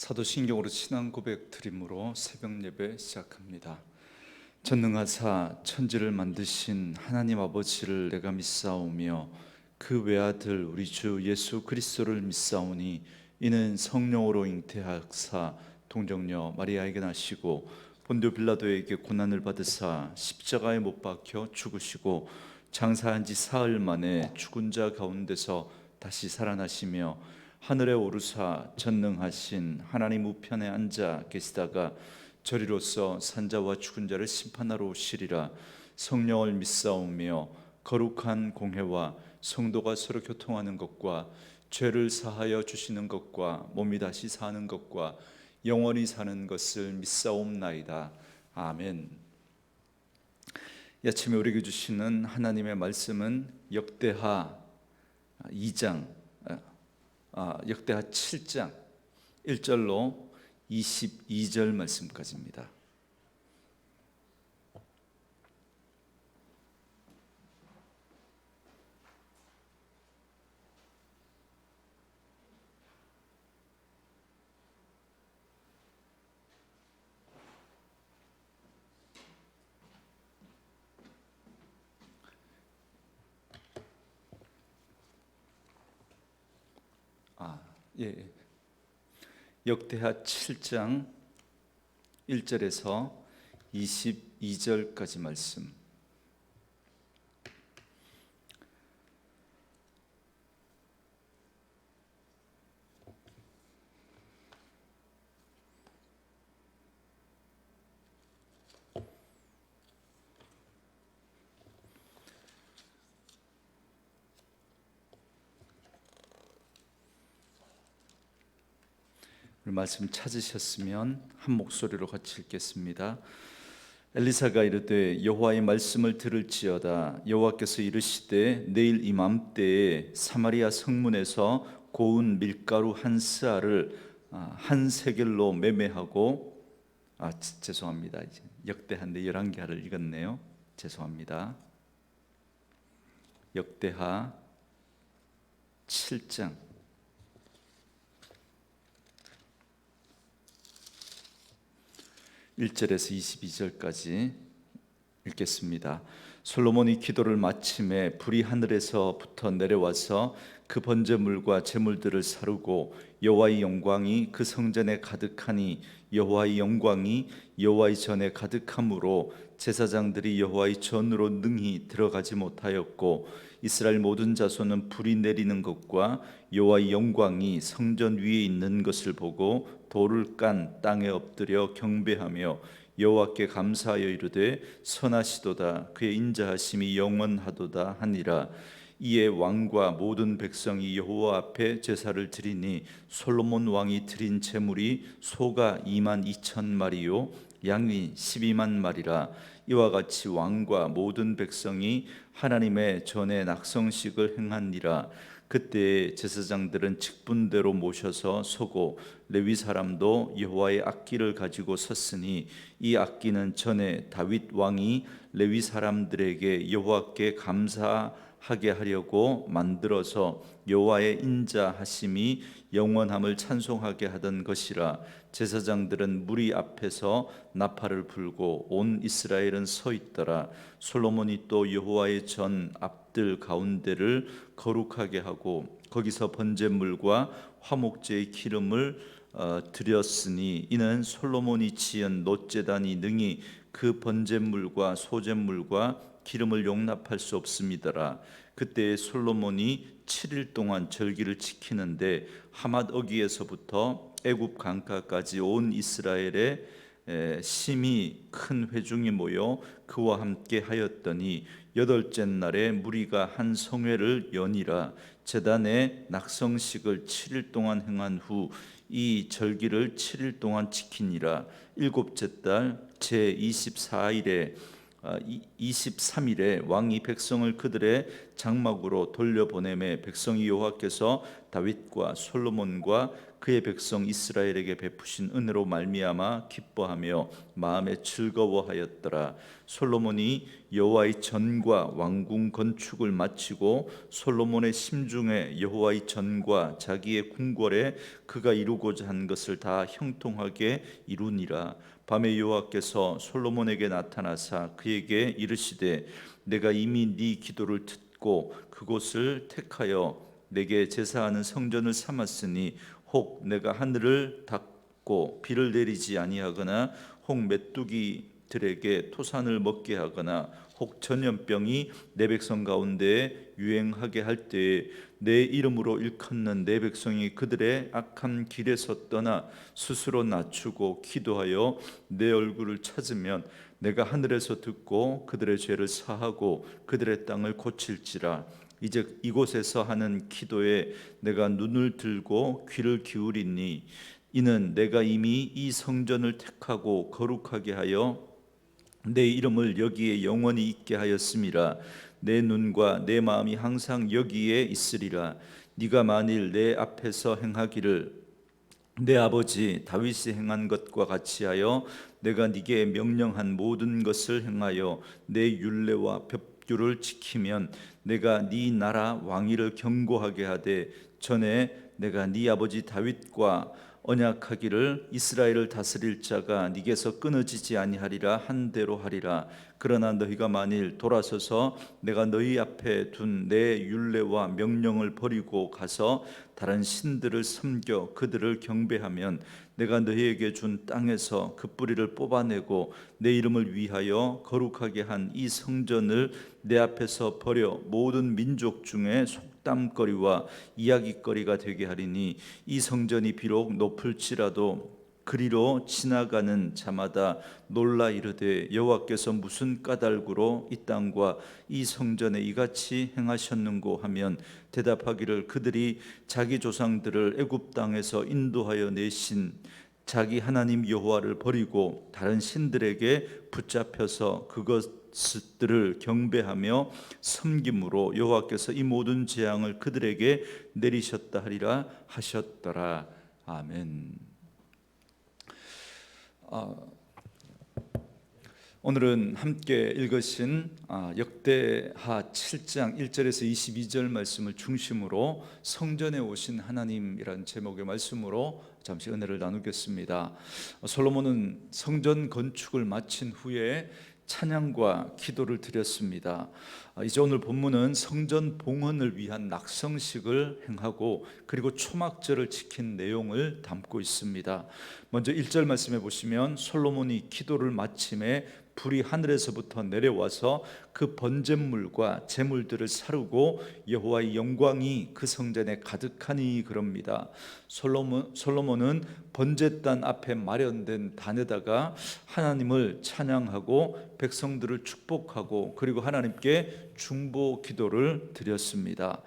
사도신경으로 신앙 고백 드림으로 새벽 예배 시작합니다. 전능하사 천지를 만드신 하나님 아버지를 내가 믿사오며 그 외아들 우리 주 예수 그리스도를 믿사오니 이는 성령으로 잉태하사 동정녀 마리아에게 나시고 본디오 빌라도에게 고난을 받으사 십자가에 못 박혀 죽으시고 장사한 지 사흘 만에 죽은 자 가운데서 다시 살아나시며 하늘에 오르사 전능하신 하나님 우편에 앉아 계시다가 저리로서 산자와 죽은 자를 심판하러 오시리라. 성령을 믿사오며 거룩한 공회와 성도가 서로 교통하는 것과 죄를 사하여 주시는 것과 몸이 다시 사는 것과 영원히 사는 것을 믿사옵나이다. 아멘. 이 아침에 우리에게 주시는 하나님의 말씀은 역대하 2장 역대하 7장 1절로 22절 말씀까지입니다. 예. 역대하 7장 1절에서 22절까지 말씀. 말씀 찾으셨으면 한 목소리로 같이 읽겠습니다. 엘리사가 이르되 여호와의 말씀을 들을지어다. 여호와께서 이르시되 내일 이맘때에 사마리아 성문에서 고운 밀가루 한 스아를 한 세겔로 매매하고 죄송합니다. 이제 역대하인데 11개를 읽었네요. 죄송합니다. 역대하 7장 1절에서 22절까지 읽겠습니다. 솔로몬이 기도를 마침에 불이 하늘에서부터 내려와서 그 번제물과 제물들을 사르고 여호와의 영광이 그 성전에 가득하니 여호와의 영광이 여호와의 전에 가득함으로 제사장들이 여호와의 전으로 능히 들어가지 못하였고 이스라엘 모든 자손은 불이 내리는 것과 여호와의 영광이 성전 위에 있는 것을 보고 돌을 깐 땅에 엎드려 경배하며 여호와께 감사하여 이르되 선하시도다 그의 인자하심이 영원하도다 하니라. 이에 왕과 모든 백성이 여호와 앞에 제사를 드리니 솔로몬 왕이 드린 제물이 소가 22,000마리요 양이 12만 마리라. 이와 같이 왕과 모든 백성이 하나님의 전에 낙성식을 행하니라. 그때 제사장들은 직분대로 모셔서 서고 레위 사람도 여호와의 악기를 가지고 섰으니 이 악기는 전에 다윗 왕이 레위 사람들에게 여호와께 감사하게 하려고 만들어서 여호와의 인자하심이 영원함을 찬송하게 하던 것이라. 제사장들은 무리 앞에서 나팔을 불고 온 이스라엘은 서 있더라. 솔로몬이 또 여호와의 전 앞들 가운데를 거룩하게 하고 거기서 번제물과 화목제의 기름을 드렸으니 이는 솔로몬이 지은 놋제단이 능히 그 번제물과 소제물과 기름을 용납할 수 없음이더라. 그때 솔로몬이 7일 동안 절기를 지키는데 하맛 어귀에서부터 애굽 강가까지 온 이스라엘에 심히 큰 회중이 모여 그와 함께 하였더니 8째 날에 무리가 한 성회를 여니라. 제단에 낙성식을 7일 동안 행한 후 이 절기를 7일 동안 지키니라. 7째 달 제 24일에 23일에 왕이 백성을 그들의 장막으로 돌려보내매 백성이 여호와께서 다윗과 솔로몬과 그의 백성 이스라엘에게 베푸신 은혜로 말미암아 기뻐하며 마음에 즐거워하였더라. 솔로몬이 여호와의 전과 왕궁 건축을 마치고 솔로몬의 심중에 여호와의 전과 자기의 궁궐에 그가 이루고자 한 것을 다 형통하게 이루니라. 밤에 여호와께서 솔로몬에게 나타나사 그에게 이르시되 내가 이미 네 기도를 듣고 그곳을 택하여 내게 제사하는 성전을 삼았으니 혹 내가 하늘을 닫고 비를 내리지 아니하거나 혹 메뚜기들에게 토산을 먹게 하거나 혹 전염병이 내 백성 가운데 유행하게 할 때에 내 이름으로 일컫는 내 백성이 그들의 악한 길에서 떠나 스스로 낮추고 기도하여 내 얼굴을 찾으면 내가 하늘에서 듣고 그들의 죄를 사하고 그들의 땅을 고칠지라. 이제 이곳에서 하는 기도에 내가 눈을 들고 귀를 기울이니 이는 내가 이미 이 성전을 택하고 거룩하게 하여 내 이름을 여기에 영원히 있게 하였음이라. 내 눈과 내 마음이 항상 여기에 있으리라. 네가 만일 내 앞에서 행하기를 내 아버지 다윗이 행한 것과 같이 하여 내가 네게 명령한 모든 것을 행하여 내 율례와 법규를 지키면 내가 네 나라 왕위를 견고하게 하되 전에 내가 네 아버지 다윗과 언약하기를 이스라엘을 다스릴 자가 네게서 끊어지지 아니하리라 한 대로 하리라. 그러나 너희가 만일 돌아서서 내가 너희 앞에 둔 내 율례와 명령을 버리고 가서 다른 신들을 섬겨 그들을 경배하면 내가 너희에게 준 땅에서 그 뿌리를 뽑아내고 내 이름을 위하여 거룩하게 한 이 성전을 내 앞에서 버려 모든 민족 중에 속담거리와 이야기거리가 되게 하리니 이 성전이 비록 높을지라도 그리로 지나가는 자마다 놀라 이르되 여호와께서 무슨 까닭으로 이 땅과 이 성전에 이같이 행하셨는고 하면 대답하기를 그들이 자기 조상들을 애굽 땅에서 인도하여 내신 자기 하나님 여호와를 버리고 다른 신들에게 붙잡혀서 그것들을 경배하며 섬김으로 여호와께서 이 모든 재앙을 그들에게 내리셨다 하리라 하셨더라. 아멘. 오늘은 함께 읽으신 역대하 7장 1절에서 22절 말씀을 중심으로 성전에 오신 하나님이라는 제목의 말씀으로 잠시 은혜를 나누겠습니다. 솔로몬은 성전 건축을 마친 후에 찬양과 기도를 드렸습니다. 이제 오늘 본문은 성전 봉헌을 위한 낙성식을 행하고 그리고 초막절을 지킨 내용을 담고 있습니다. 먼저 1절 말씀해 보시면 솔로몬이 기도를 마침에 불이 하늘에서부터 내려와서 그 번제물과 제물들을 사르고 여호와의 영광이 그 성전에 가득하니 그럽니다. 솔로몬은 번제단 앞에 마련된 단에다가 하나님을 찬양하고 백성들을 축복하고 그리고 하나님께 중보 기도를 드렸습니다.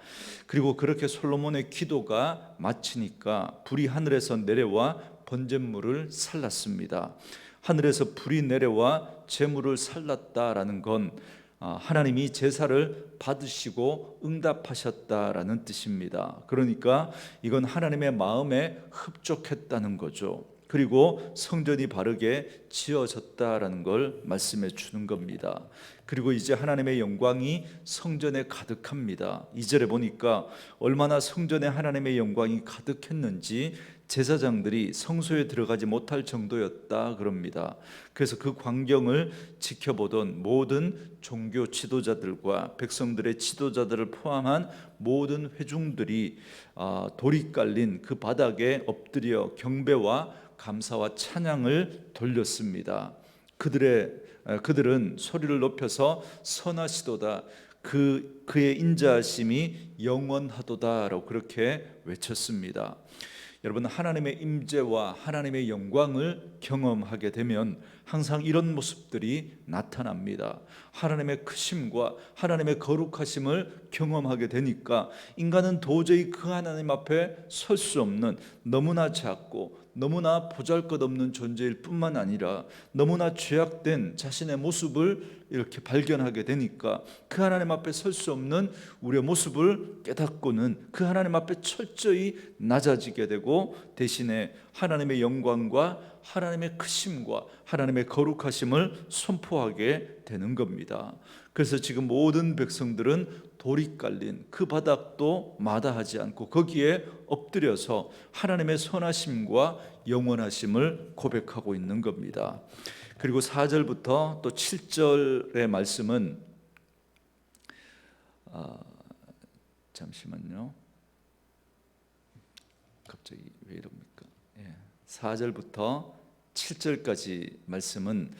그리고 그렇게 솔로몬의 기도가 마치니까 불이 하늘에서 내려와 번제물을 살랐습니다. 하늘에서 불이 내려와 제물을 살랐다라는 건 하나님이 제사를 받으시고 응답하셨다라는 뜻입니다. 그러니까 이건 하나님의 마음에 흡족했다는 거죠. 그리고 성전이 바르게 지어졌다라는 걸 말씀해 주는 겁니다. 그리고 이제 하나님의 영광이 성전에 가득합니다. 2절에 보니까 얼마나 성전에 하나님의 영광이 가득했는지 제사장들이 성소에 들어가지 못할 정도였다 그럽니다. 그래서 그 광경을 지켜보던 모든 종교 지도자들과 백성들의 지도자들을 포함한 모든 회중들이 돌이 깔린 그 바닥에 엎드려 경배와 감사와 찬양을 돌렸습니다. 그들은 소리를 높여서 선하시도다, 그의 인자하심이 영원하도다라고 그렇게 외쳤습니다. 여러분, 하나님의 임재와 하나님의 영광을 경험하게 되면 항상 이런 모습들이 나타납니다. 하나님의 크심과 하나님의 거룩하심을 경험하게 되니까 인간은 도저히 그 하나님 앞에 설 수 없는, 너무나 작고 너무나 보잘것없는 존재일 뿐만 아니라 너무나 죄악된 자신의 모습을 이렇게 발견하게 되니까 그 하나님 앞에 설 수 없는 우리의 모습을 깨닫고는 그 하나님 앞에 철저히 낮아지게 되고 대신에 하나님의 영광과 하나님의 크심과 하나님의 거룩하심을 선포하게 되는 겁니다. 그래서 지금 모든 백성들은 돌이 깔린 그 바닥도 마다하지 않고 거기에 엎드려서 하나님의 선하심과 영원하심을 고백하고 있는 겁니다. 그리고 4절부터 또 7절의 말씀은 잠시만요. 갑자기 왜 이럽니까? 4절부터 7절까지 말씀은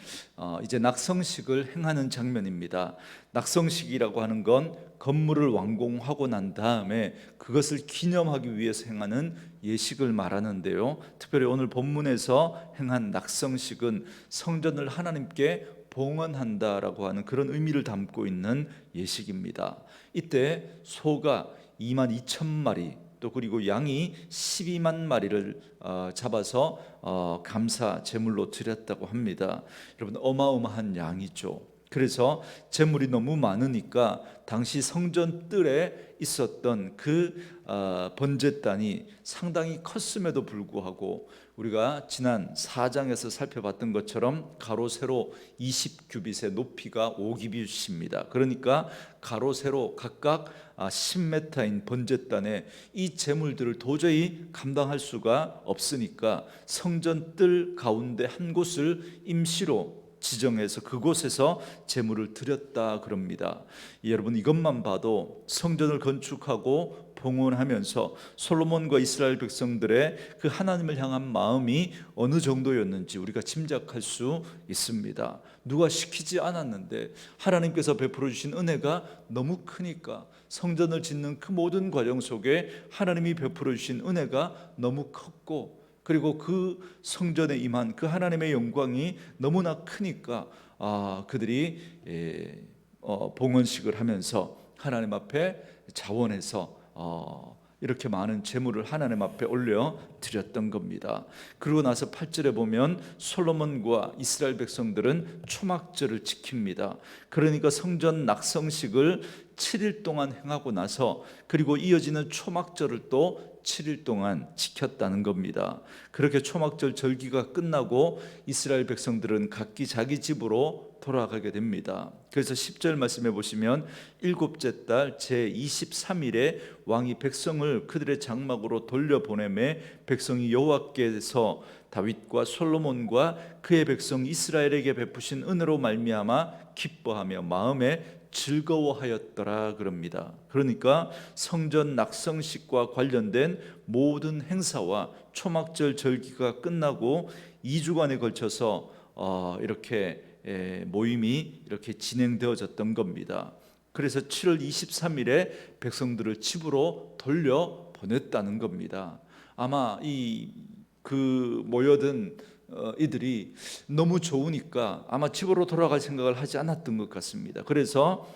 이제 낙성식을 행하는 장면입니다. 낙성식이라고 하는 건 건물을 완공하고 난 다음에 그것을 기념하기 위해서 행하는 예식을 말하는데요. 특별히 오늘 본문에서 행한 낙성식은 성전을 하나님께 봉헌한다라고 하는 그런 의미를 담고 있는 예식입니다. 이때 소가 22,000마리 또 그리고 양이 12만 마리를 잡아서 감사 제물로 드렸다고 합니다. 여러분 어마어마한 양이죠. 그래서 제물이 너무 많으니까 당시 성전 뜰에 있었던 그 번제단이 상당히 컸음에도 불구하고 우리가 지난 4장에서 살펴봤던 것처럼 가로 세로 20규빗의 높이가 5규빗입니다. 그러니까 가로 세로 각각 10m인 번제단에 이 제물들을 도저히 감당할 수가 없으니까 성전 뜰 가운데 한 곳을 임시로 지정해서 그곳에서 제물을 드렸다 그럽니다. 여러분 이것만 봐도 성전을 건축하고 봉헌하면서 솔로몬과 이스라엘 백성들의 그 하나님을 향한 마음이 어느 정도였는지 우리가 짐작할 수 있습니다. 누가 시키지 않았는데 하나님께서 베풀어 주신 은혜가 너무 크니까 성전을 짓는 그 모든 과정 속에 하나님이 베풀어 주신 은혜가 너무 컸고 그리고 그 성전에 임한 그 하나님의 영광이 너무나 크니까 그들이 봉헌식을 하면서 하나님 앞에 자원해서 이렇게 많은 제물을 하나님 앞에 올려 드렸던 겁니다. 그러고 나서 8절에 보면 솔로몬과 이스라엘 백성들은 초막절을 지킵니다. 그러니까 성전 낙성식을 7일 동안 행하고 나서 그리고 이어지는 초막절을 또 7일 동안 지켰다는 겁니다. 그렇게 초막절 절기가 끝나고 이스라엘 백성들은 각기 자기 집으로 돌아가게 됩니다. 그래서 10절 말씀해 보시면 일곱째 달 제23일에 왕이 백성을 그들의 장막으로 돌려보내매 백성이 여호와께서 다윗과 솔로몬과 그의 백성 이스라엘에게 베푸신 은혜로 말미암아 기뻐하며 마음에 즐거워하였더라 그럽니다. 그러니까 성전 낙성식과 관련된 모든 행사와 초막절 절기가 끝나고 2주간에 걸쳐서 이렇게 모임이 이렇게 진행되어졌던 겁니다. 그래서 7월 23일에 백성들을 집으로 돌려 보냈다는 겁니다. 아마 그 모여든 이들이 너무 좋으니까 아마 집으로 돌아갈 생각을 하지 않았던 것 같습니다. 그래서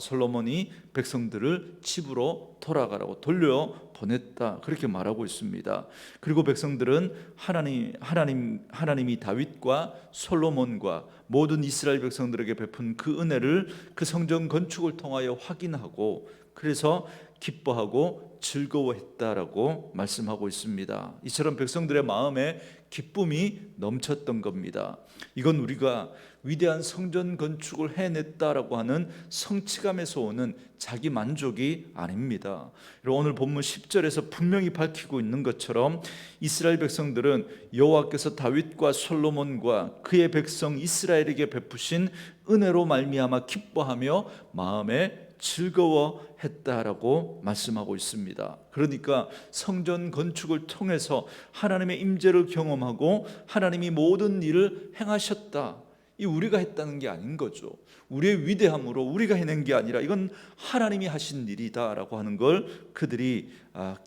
솔로몬이 백성들을 집으로 돌아가라고 돌려 보냈다 그렇게 말하고 있습니다. 그리고 백성들은 하나님이 다윗과 솔로몬과 모든 이스라엘 백성들에게 베푼 그 은혜를 그 성전 건축을 통하여 확인하고 그래서 기뻐하고 즐거워했다라고 말씀하고 있습니다. 이처럼 백성들의 마음에 기쁨이 넘쳤던 겁니다. 이건 우리가 위대한 성전 건축을 해냈다라고 하는 성취감에서 오는 자기 만족이 아닙니다. 오늘 본문 10절에서 분명히 밝히고 있는 것처럼 이스라엘 백성들은 여호와께서 다윗과 솔로몬과 그의 백성 이스라엘에게 베푸신 은혜로 말미암아 기뻐하며 마음에 즐거워했다라고 말씀하고 있습니다. 그러니까 성전 건축을 통해서 하나님의 임재를 경험하고 하나님이 모든 일을 행하셨다. 이 우리가 했다는 게 아닌 거죠. 우리의 위대함으로 우리가 해낸 게 아니라 이건 하나님이 하신 일이다라고 하는 걸 그들이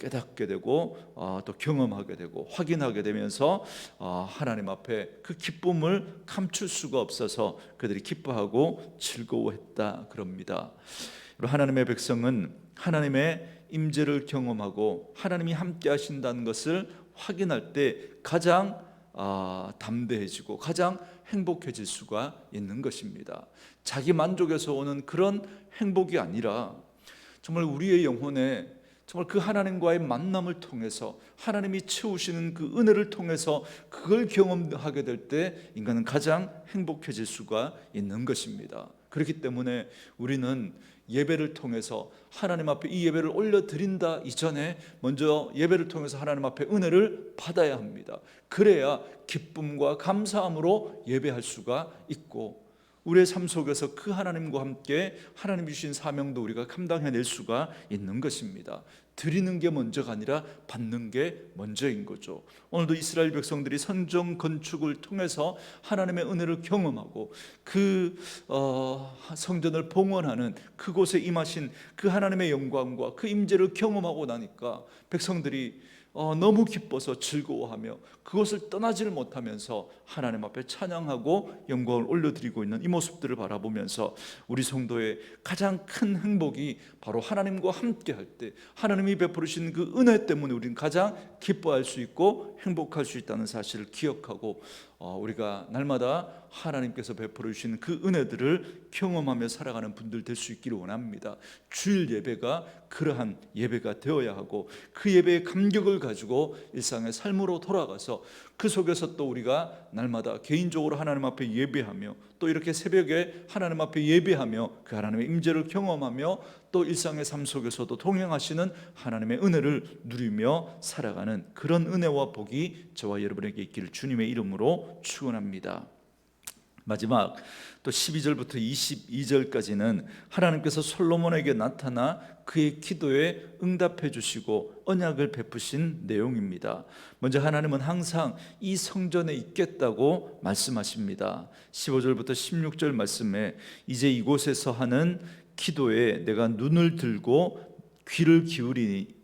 깨닫게 되고 또 경험하게 되고 확인하게 되면서 하나님 앞에 그 기쁨을 감출 수가 없어서 그들이 기뻐하고 즐거워했다 그럽니다. 하나님의 백성은 하나님의 임재를 경험하고 하나님이 함께 하신다는 것을 확인할 때 가장 담대해지고 가장 행복해질 수가 있는 것입니다. 자기 만족에서 오는 그런 행복이 아니라 정말 우리의 영혼에 정말 그 하나님과의 만남을 통해서 하나님이 채우시는 그 은혜를 통해서 그걸 경험하게 될 때 인간은 가장 행복해질 수가 있는 것입니다. 그렇기 때문에 우리는 예배를 통해서 하나님 앞에 이 예배를 올려드린다 이전에 먼저 예배를 통해서 하나님 앞에 은혜를 받아야 합니다. 그래야 기쁨과 감사함으로 예배할 수가 있고 우리의 삶 속에서 그 하나님과 함께 하나님이 주신 사명도 우리가 감당해낼 수가 있는 것입니다. 드리는 게 먼저가 아니라 받는 게 먼저인 거죠. 오늘도 이스라엘 백성들이 성전 건축을 통해서 하나님의 은혜를 경험하고 그 성전을 봉헌하는 그곳에 임하신 그 하나님의 영광과 그 임재를 경험하고 나니까 백성들이 너무 기뻐서 즐거워하며 그것을 떠나지를 못하면서 하나님 앞에 찬양하고 영광을 올려드리고 있는 이 모습들을 바라보면서 우리 성도의 가장 큰 행복이 바로 하나님과 함께 할 때 하나님이 베푸신 그 은혜 때문에 우리는 가장 기뻐할 수 있고 행복할 수 있다는 사실을 기억하고 우리가 날마다 하나님께서 베풀어 주신 그 은혜들을 경험하며 살아가는 분들 될 수 있기를 원합니다. 주일 예배가 그러한 예배가 되어야 하고 그 예배의 감격을 가지고 일상의 삶으로 돌아가서 그 속에서 또 우리가 날마다 개인적으로 하나님 앞에 예배하며 또 이렇게 새벽에 하나님 앞에 예배하며 그 하나님의 임재를 경험하며 또 일상의 삶 속에서도 동행하시는 하나님의 은혜를 누리며 살아가는 그런 은혜와 복이 저와 여러분에게 있기를 주님의 이름으로 축원합니다. 마지막 또 12절부터 22절까지는 하나님께서 솔로몬에게 나타나 그의 기도에 응답해 주시고 언약을 베푸신 내용입니다. 먼저 하나님은 항상 이 성전에 있겠다고 말씀하십니다. 15절부터 16절 말씀에 이제 이곳에서 하는 기도에 내가 눈을 들고 귀를 기울이니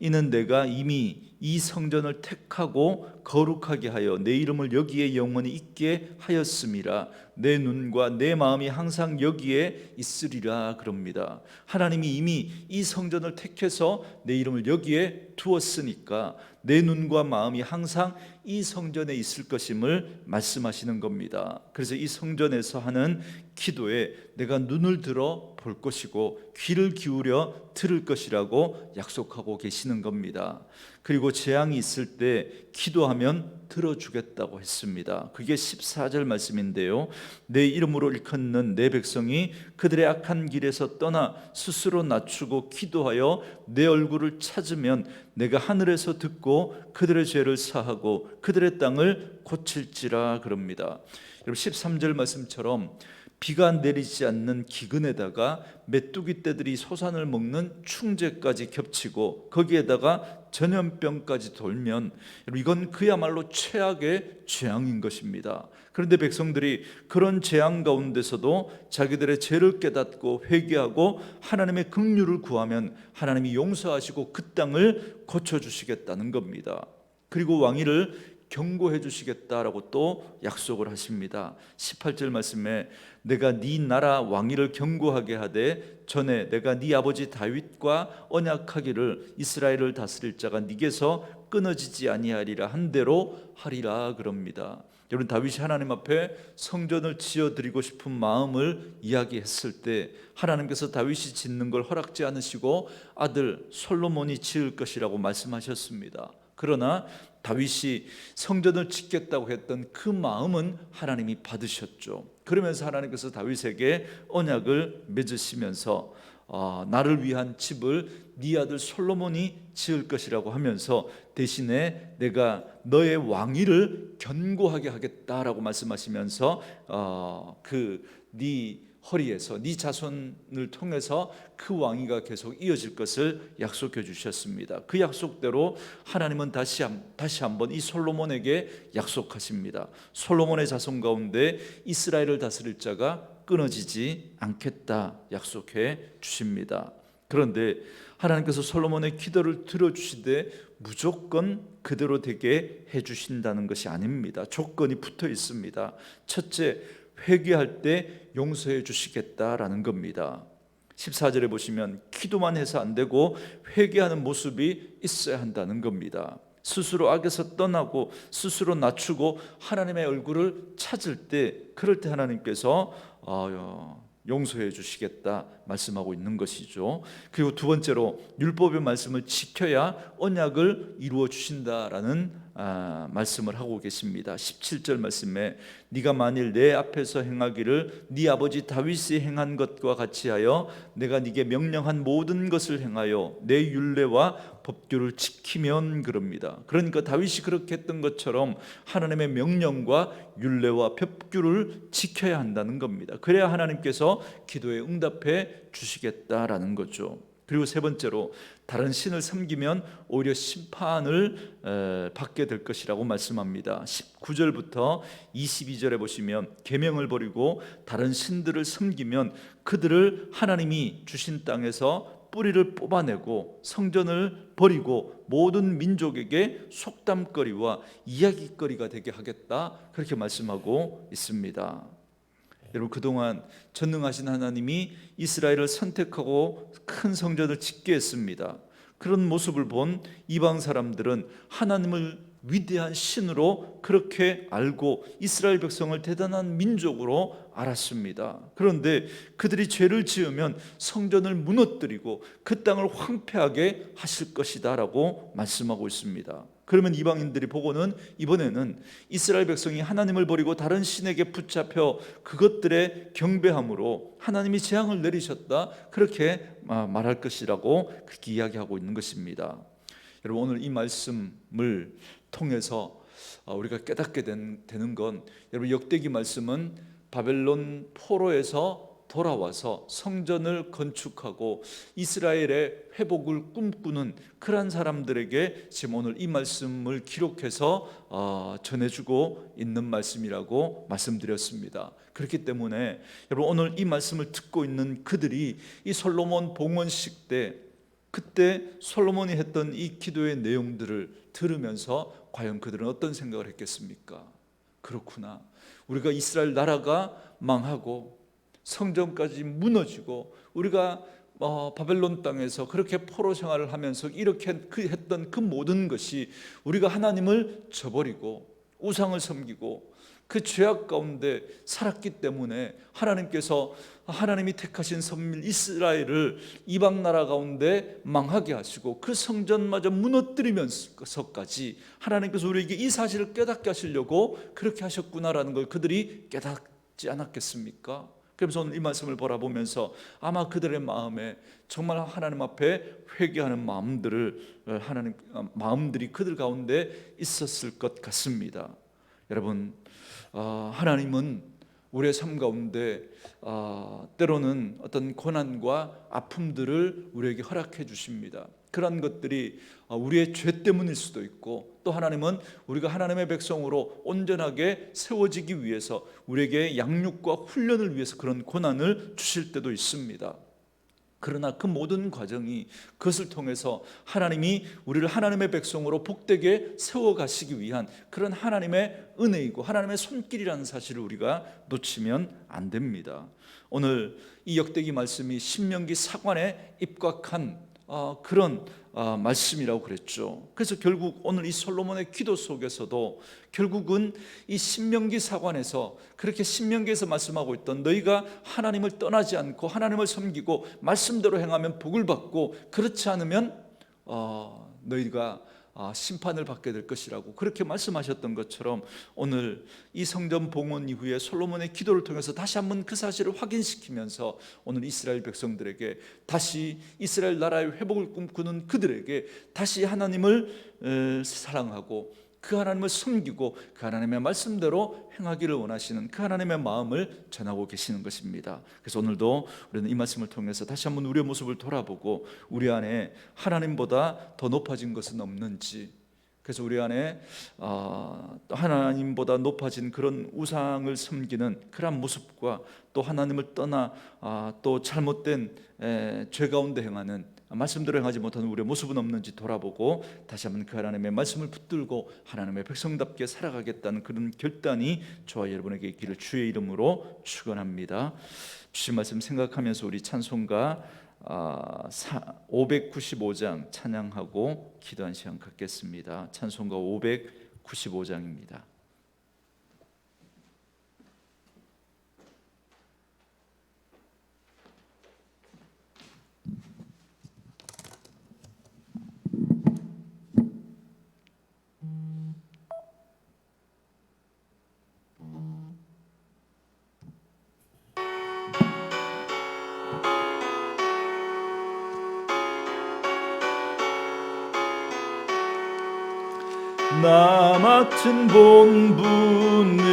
이는 내가 이미 이 성전을 택하고 거룩하게 하여 내 이름을 여기에 영원히 있게 하였음이라. 내 눈과 내 마음이 항상 여기에 있으리라 그럽니다. 하나님이 이미 이 성전을 택해서 내 이름을 여기에 두었으니까 내 눈과 마음이 항상 이 성전에 있을 것임을 말씀하시는 겁니다. 그래서 이 성전에서 하는 기도에 내가 눈을 들어 볼 것이고 귀를 기울여 들을 것이라고 약속하고 계시는 겁니다. 그리고 재앙이 있을 때 기도하면 들어주겠다고 했습니다. 그게 14절 말씀인데요. 내 이름으로 일컫는 내 백성이 그들의 악한 길에서 떠나 스스로 낮추고 기도하여 내 얼굴을 찾으면 내가 하늘에서 듣고 그들의 죄를 사하고 그들의 땅을 고칠지라 그럽니다. 여러분 13절 말씀처럼 비가 내리지 않는 기근에다가 메뚜기 떼들이 소산을 먹는 충재까지 겹치고 거기에다가 전염병까지 돌면 이건 그야말로 최악의 재앙인 것입니다. 그런데 백성들이 그런 재앙 가운데서도 자기들의 죄를 깨닫고 회개하고 하나님의 긍휼을 구하면 하나님이 용서하시고 그 땅을 고쳐주시겠다는 겁니다. 그리고 왕위를 경고해 주시겠다라고 또 약속을 하십니다. 18절 말씀에 내가 네 나라 왕위를 경고하게 하되 전에 내가 네 아버지 다윗과 언약하기를 이스라엘을 다스릴 자가 네게서 끊어지지 아니하리라 한 대로 하리라 그럽니다. 여러분 다윗이 하나님 앞에 성전을 지어드리고 싶은 마음을 이야기했을 때 하나님께서 다윗이 짓는 걸 허락지 않으시고 아들 솔로몬이 지을 것이라고 말씀하셨습니다. 그러나 다윗이 성전을 짓겠다고 했던 그 마음은 하나님이 받으셨죠. 그러면서 하나님께서 다윗에게 언약을 맺으시면서 나를 위한 집을 네 아들 솔로몬이 지을 것이라고 하면서 대신에 내가 너의 왕위를 견고하게 하겠다라고 말씀하시면서 네 허리에서 네 자손을 통해서 그 왕위가 계속 이어질 것을 약속해 주셨습니다. 그 약속대로 하나님은 다시 한번 이 솔로몬에게 약속하십니다. 솔로몬의 자손 가운데 이스라엘을 다스릴 자가 끊어지지 않겠다 약속해 주십니다. 그런데 하나님께서 솔로몬의 기도를 들어주시되 무조건 그대로 되게 해주신다는 것이 아닙니다. 조건이 붙어 있습니다. 첫째, 회개할 때 용서해 주시겠다라는 겁니다. 14절에 보시면 기도만 해서 안 되고 회개하는 모습이 있어야 한다는 겁니다. 스스로 악에서 떠나고 스스로 낮추고 하나님의 얼굴을 찾을 때, 그럴 때 하나님께서 용서해 주시겠다 말씀하고 있는 것이죠. 그리고 두 번째로 율법의 말씀을 지켜야 언약을 이루어 주신다라는 말씀을 하고 계십니다. 17절 말씀에 네가 만일 내 앞에서 행하기를 네 아버지 다윗이 행한 것과 같이 하여 내가 네게 명령한 모든 것을 행하여 내 율례와 법규를 지키면, 그럽니다. 그러니까 다윗이 그렇게 했던 것처럼 하나님의 명령과 율례와 법규를 지켜야 한다는 겁니다. 그래야 하나님께서 기도에 응답해 주시겠다라는 거죠. 그리고 세 번째로 다른 신을 섬기면 오히려 심판을 받게 될 것이라고 말씀합니다. 19절부터 22절에 보시면 계명을 버리고 다른 신들을 섬기면 그들을 하나님이 주신 땅에서 뿌리를 뽑아내고 성전을 버리고 모든 민족에게 속담거리와 이야기거리가 되게 하겠다, 그렇게 말씀하고 있습니다. 여러분, 그동안 전능하신 하나님이 이스라엘을 선택하고 큰 성전을 짓게 했습니다. 그런 모습을 본 이방 사람들은 하나님을 위대한 신으로 그렇게 알고 이스라엘 백성을 대단한 민족으로 알았습니다. 그런데 그들이 죄를 지으면 성전을 무너뜨리고 그 땅을 황폐하게 하실 것이다 라고 말씀하고 있습니다. 그러면 이방인들이 보고는 이번에는 이스라엘 백성이 하나님을 버리고 다른 신에게 붙잡혀 그것들의 경배함으로 하나님이 재앙을 내리셨다, 그렇게 말할 것이라고 그렇게 이야기하고 있는 것입니다. 여러분, 오늘 이 말씀을 통해서 우리가 깨닫게 되는 건, 여러분, 역대기 말씀은 바벨론 포로에서 돌아와서 성전을 건축하고 이스라엘의 회복을 꿈꾸는 그러한 사람들에게 지금 오늘 이 말씀을 기록해서 전해주고 있는 말씀이라고 말씀드렸습니다. 그렇기 때문에 여러분, 오늘 이 말씀을 듣고 있는 그들이 이 솔로몬 봉헌식 때, 그때 솔로몬이 했던 이 기도의 내용들을 들으면서 과연 그들은 어떤 생각을 했겠습니까? 그렇구나, 우리가 이스라엘 나라가 망하고 성전까지 무너지고 우리가 바벨론 땅에서 그렇게 포로 생활을 하면서 이렇게 했던 그 모든 것이 우리가 하나님을 저버리고 우상을 섬기고 그 죄악 가운데 살았기 때문에 하나님께서 하나님이 택하신 선민 이스라엘을 이방 나라 가운데 망하게 하시고 그 성전마저 무너뜨리면서까지 하나님께서 우리에게 이 사실을 깨닫게 하시려고 그렇게 하셨구나라는 걸 그들이 깨닫지 않았겠습니까? 그래서 오늘 이 말씀을 바라보면서 아마 그들의 마음에 정말 하나님 앞에 회개하는 마음들이 그들 가운데 있었을 것 같습니다. 여러분, 하나님은 우리의 삶 가운데 때로는 어떤 고난과 아픔들을 우리에게 허락해 주십니다. 그런 것들이 우리의 죄 때문일 수도 있고, 또 하나님은 우리가 하나님의 백성으로 온전하게 세워지기 위해서 우리에게 양육과 훈련을 위해서 그런 고난을 주실 때도 있습니다. 그러나 그 모든 과정이, 그것을 통해서 하나님이 우리를 하나님의 백성으로 복되게 세워가시기 위한 그런 하나님의 은혜이고 하나님의 손길이라는 사실을 우리가 놓치면 안 됩니다. 오늘 이 역대기 말씀이 신명기 사관에 입각한 그런 말씀이라고 그랬죠. 그래서 결국 오늘 이 솔로몬의 기도 속에서도 결국은 이 신명기 사관에서, 그렇게 신명기에서 말씀하고 있던 너희가 하나님을 떠나지 않고 하나님을 섬기고 말씀대로 행하면 복을 받고 그렇지 않으면 너희가 심판을 받게 될 것이라고 그렇게 말씀하셨던 것처럼, 오늘 이 성전 봉헌 이후에 솔로몬의 기도를 통해서 다시 한번 그 사실을 확인시키면서 오늘 이스라엘 백성들에게, 다시 이스라엘 나라의 회복을 꿈꾸는 그들에게 다시 하나님을 사랑하고 그 하나님을 섬기고 그 하나님의 말씀대로 행하기를 원하시는 그 하나님의 마음을 전하고 계시는 것입니다. 그래서 오늘도 우리는 이 말씀을 통해서 다시 한번 우리의 모습을 돌아보고 우리 안에 하나님보다 더 높아진 것은 없는지, 그래서 우리 안에 하나님보다 높아진 그런 우상을 섬기는 그런 모습과 또 하나님을 떠나 또 잘못된 죄 가운데 행하는 말씀대로 행하지 못하는 우리의 모습은 없는지 돌아보고 다시 한번 그 하나님의 말씀을 붙들고 하나님의 백성답게 살아가겠다는 그런 결단이 저와 여러분에게 있기를 주의 이름으로 축원합니다. 주신 말씀 생각하면서 우리 찬송가 595장 찬양하고 기도한 시간 갖겠습니다. 찬송가 595장입니다. 나 맡은 본분은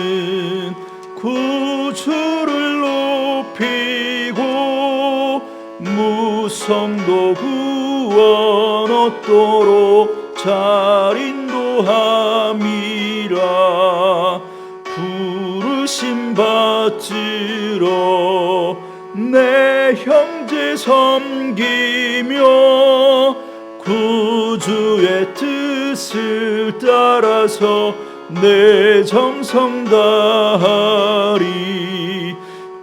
구주를 높이고 무성도 구원 얻도록 잘 인도함이라. 부르심 받들어 내 형제 섬기며 구주의 뜻을 따라서 내 정성 다하리.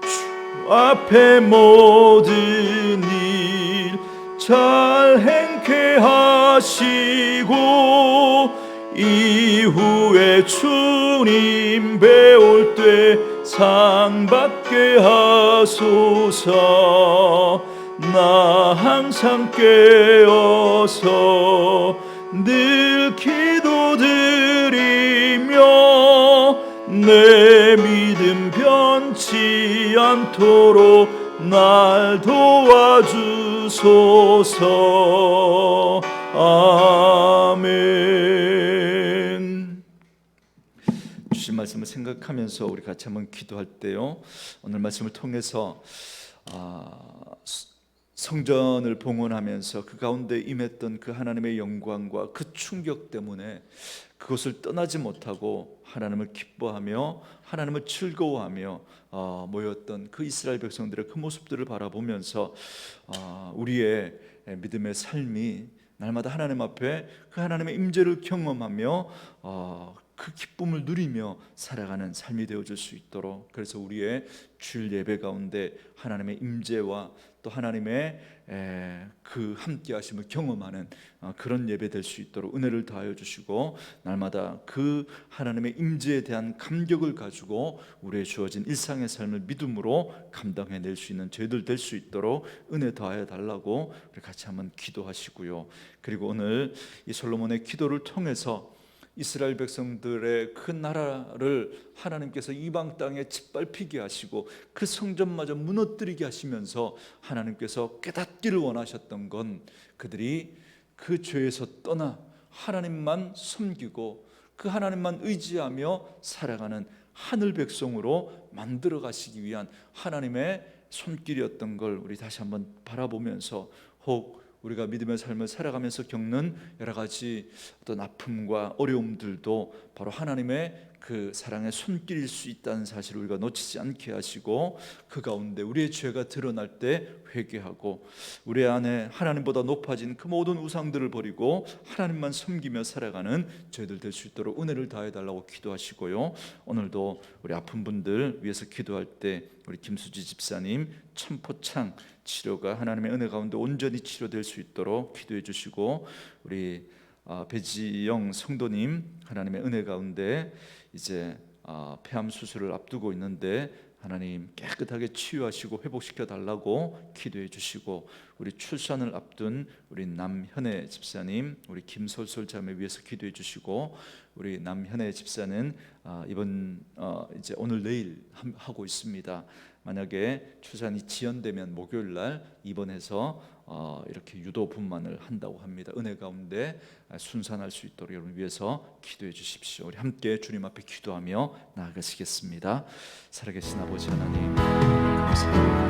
주 앞에 모든 일 잘 행케 하시고 이후에 주님 배울 때 상 받게 하소서. 나 항상 깨어서 늘 기도드리며 내 믿음 변치 않도록 날 도와주소서. 아멘. 주신 말씀을 생각하면서 우리 같이 한번 기도할 때요, 오늘 말씀을 통해서 성전을 봉헌하면서 그 가운데 임했던 그 하나님의 영광과 그 충격 때문에 그것을 떠나지 못하고 하나님을 기뻐하며 하나님을 즐거워하며 모였던 그 이스라엘 백성들의 그 모습들을 바라보면서 우리의 믿음의 삶이 날마다 하나님 앞에 그 하나님의 임재를 경험하며 그 기쁨을 누리며 살아가는 삶이 되어줄 수 있도록, 그래서 우리의 주일 예배 가운데 하나님의 임재와 또 하나님의 그 함께 하심을 경험하는 그런 예배 될 수 있도록 은혜를 다하여 주시고, 날마다 그 하나님의 임재에 대한 감격을 가지고 우리의 주어진 일상의 삶을 믿음으로 감당해낼 수 있는 저희들 될 수 있도록 은혜 다하여 달라고 우리 같이 한번 기도하시고요. 그리고 오늘 이 솔로몬의 기도를 통해서 이스라엘 백성들의 그 나라를 하나님께서 이방 땅에 짓밟히게 하시고 그 성전마저 무너뜨리게 하시면서 하나님께서 깨닫기를 원하셨던 건 그들이 그 죄에서 떠나 하나님만 섬기고 그 하나님만 의지하며 살아가는 하늘 백성으로 만들어 가시기 위한 하나님의 손길이었던 걸 우리 다시 한번 바라보면서, 혹 우리가 믿음의 삶을 살아가면서 겪는 여러 가지 어떤 아픔과 어려움들도 바로 하나님의 그 사랑의 손길일 수 있다는 사실을 우리가 놓치지 않게 하시고, 그 가운데 우리의 죄가 드러날 때 회개하고 우리 안에 하나님보다 높아진 그 모든 우상들을 버리고 하나님만 섬기며 살아가는 저희들 될 수 있도록 은혜를 다해 달라고 기도하시고요. 오늘도 우리 아픈 분들 위해서 기도할 때 우리 김수지 집사님 천포창 치료가 하나님의 은혜 가운데 온전히 치료될 수 있도록 기도해 주시고, 우리 배지영 성도님 하나님의 은혜 가운데 이제 폐암 수술을 앞두고 있는데 하나님 깨끗하게 치유하시고 회복시켜 달라고 기도해 주시고, 우리 출산을 앞둔 우리 남현애 집사님, 우리 김솔솔 자매 위해서 기도해 주시고, 우리 남현애 집사는 이번 이제 오늘 내일 하고 있습니다. 만약에 출산이 지연되면 목요일 날 입원해서 이렇게 유도 분만을 한다고 합니다. 은혜 가운데 순산할 수 있도록 여러분 위해서 기도해 주십시오. 우리 함께 주님 앞에 기도하며 나아가시겠습니다. 살아계신 아버지 하나님, 감사합니다.